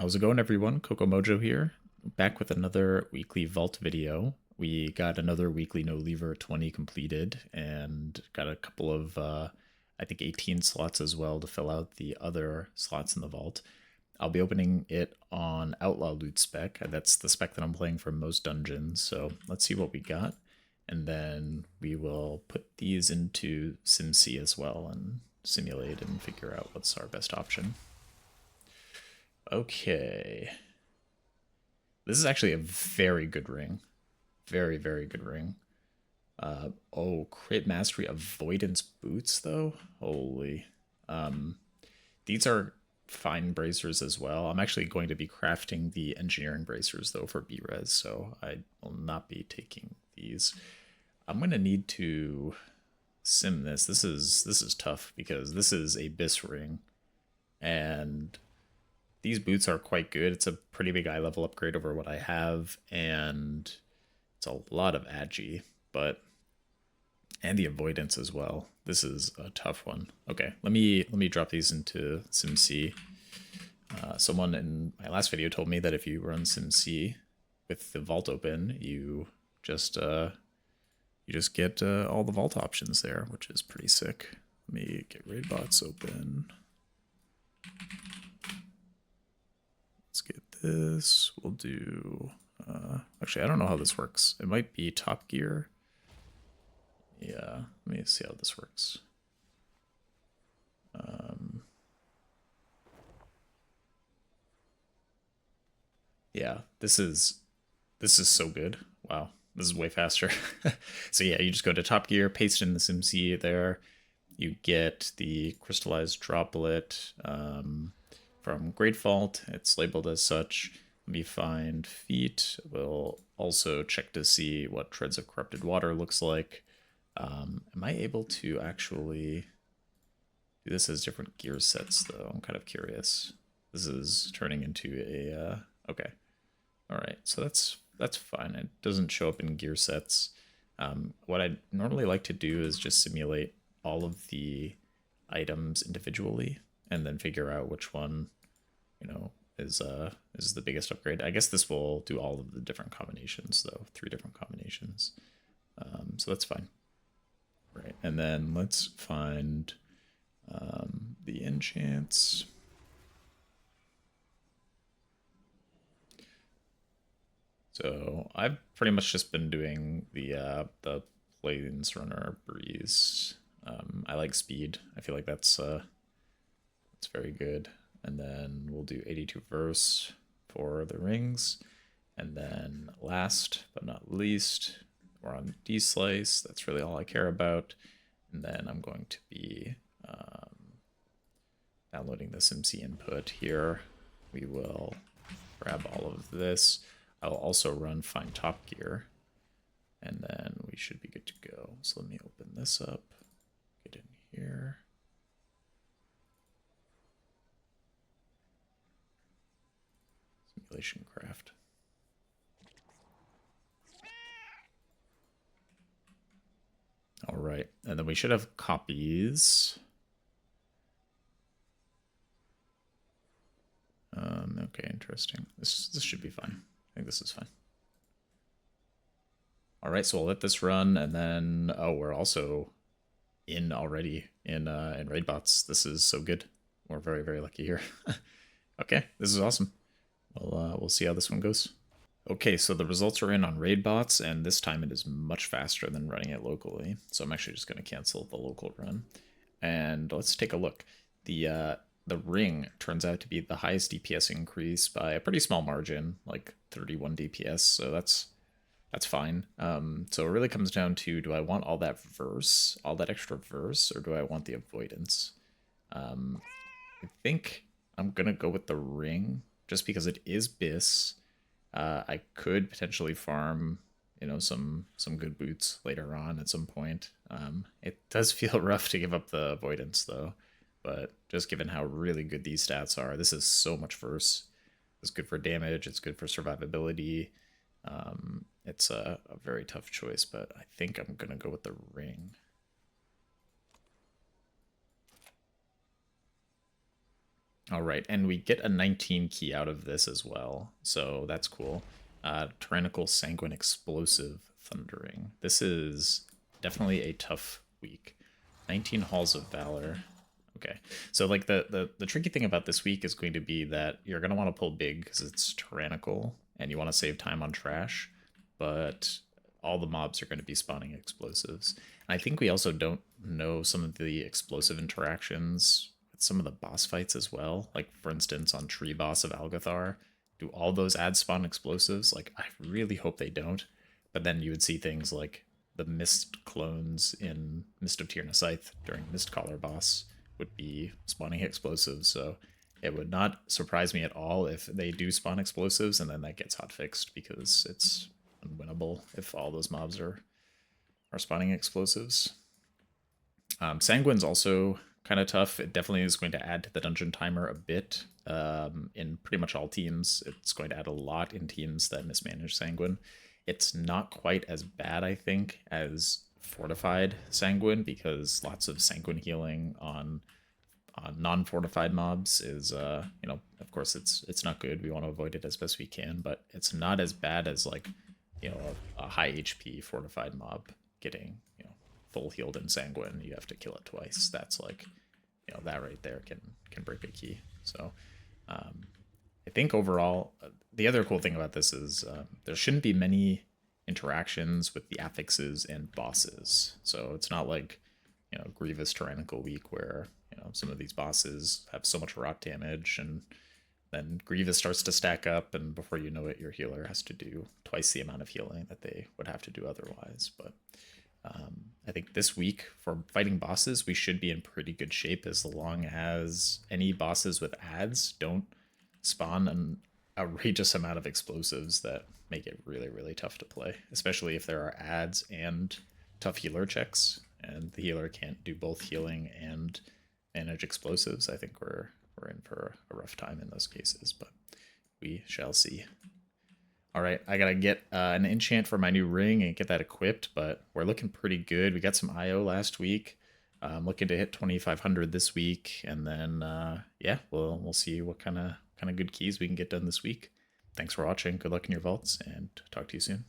How's it going, everyone? Coco Mojo here, back with another weekly vault video. We got another weekly no lever 20 completed and got a couple of I think 18 slots as well to fill out the other slots in the vault. I'll be opening it on Outlaw Loot spec. That's the spec that I'm playing for most dungeons. So let's see what we got, and then we will put these into SimC as well and simulate and figure out what's our best option. Okay. This is actually a very good ring. Very, very good ring. Oh, crit mastery avoidance boots though? Holy. These are fine bracers as well. I'm actually going to be crafting the engineering bracers though for B-res, so I will not be taking these. I'm gonna need to sim this. This is tough because this is a bis ring, and these boots are quite good. It's a pretty big eye level upgrade over what I have, and it's a lot of agi, and the avoidance as well. This is a tough one. Okay, let me drop these into SimC. Someone in my last video told me that if you run SimC with the vault open, you just get all the vault options there, which is pretty sick. Let me get raid bots open. Let's get this. We'll do... actually, I don't know how this works. It might be Top Gear. Yeah, let me see how this works. Yeah, this is so good. Wow, this is way faster. So yeah, you just go to Top Gear, paste in the SimC there. You get the crystallized droplet from Great Fault. It's labeled as such. Let me find feet. We'll also check to see what Treads of Corrupted Water looks like. Am I able to actually do this as different gear sets though? I'm kind of curious. This is turning into a okay. All right, so that's fine. It doesn't show up in gear sets. What I normally like to do is just simulate all of the items individually and then figure out which one, is the biggest upgrade. I guess this will do all of the different combinations though, 3 different combinations. So that's fine. Right, and then let's find the enchants. So I've pretty much just been doing the Plains Runner Breeze. I like speed. I feel like that's very good. And then we'll do 82 verse for the rings. And then last but not least, we're on D-Slice. That's really all I care about. And then I'm going to be downloading the SimC input here. We will grab all of this. I'll also run Find Top Gear, and then we should be good to go. So let me open this up, get in here. Simulation craft. All right, and then we should have copies. Okay, interesting. This should be fine. I think this is fine. All right, so I'll let this run, and then we're also in already in raid bots. This is so good. We're very, very lucky here. Okay, this is awesome. We'll see how this one goes. Okay, so the results are in on raid bots, and this time it is much faster than running it locally. So I'm actually just going to cancel the local run, and let's take a look. The ring turns out to be the highest DPS increase by a pretty small margin, like 31 DPS, so that's fine. So it really comes down to, do I want all that verse, all that extra verse, or do I want the avoidance? I think I'm gonna go with the ring, just because it is bis. I could potentially farm, some good boots later on at some point. It does feel rough to give up the avoidance though. But just given how really good these stats are, this is so much verse. It's good for damage, it's good for survivability. It's a very tough choice, but I think I'm going to go with the ring. All right, and we get a 19 key out of this as well, so that's cool. Tyrannical Sanguine Explosive Thundering. This is definitely a tough week. 19 Halls of Valor. Okay, so like the tricky thing about this week is going to be that you're going to want to pull big because it's tyrannical and you want to save time on trash, but all the mobs are going to be spawning explosives. And I think we also don't know some of the explosive interactions with some of the boss fights as well. Like for instance on Tree Boss of Algathar, do all those ads spawn explosives? Like I really hope they don't. But then you would see things like the Mist clones in Mist of Tyrna Scythe during Mistcaller boss would be spawning explosives. So it would not surprise me at all if they do spawn explosives and then that gets hotfixed because it's unwinnable if all those mobs are spawning explosives. Sanguine's also kind of tough. It definitely is going to add to the dungeon timer a bit. In pretty much all teams, it's going to add a lot in teams that mismanage Sanguine. It's not quite as bad, I think, as Fortified Sanguine because lots of Sanguine healing on non-fortified mobs is of course it's not good. We want to avoid it as best we can, but it's not as bad as like a high HP fortified mob getting full healed in Sanguine. You have to kill it twice. That's like that right there can break a key. So I think overall the other cool thing about this is there shouldn't be many interactions with the affixes and bosses. So it's not like Grievous Tyrannical Week where some of these bosses have so much rot damage and then Grievous starts to stack up and before you know it your healer has to do twice the amount of healing that they would have to do otherwise. But I think this week for fighting bosses we should be in pretty good shape as long as any bosses with ads don't spawn an outrageous amount of explosives that make it really, really tough to play, especially if there are ads and tough healer checks and the healer can't do both healing and manage explosives. I think we're in for a rough time in those cases, but we shall see. All right, I gotta get an enchant for my new ring and get that equipped, but we're looking pretty good. We got some IO last week. I'm looking to hit 2,500 this week, and then yeah, we'll see what kind of good keys we can get done this week. Thanks for watching. Good luck in your vaults, and talk to you soon.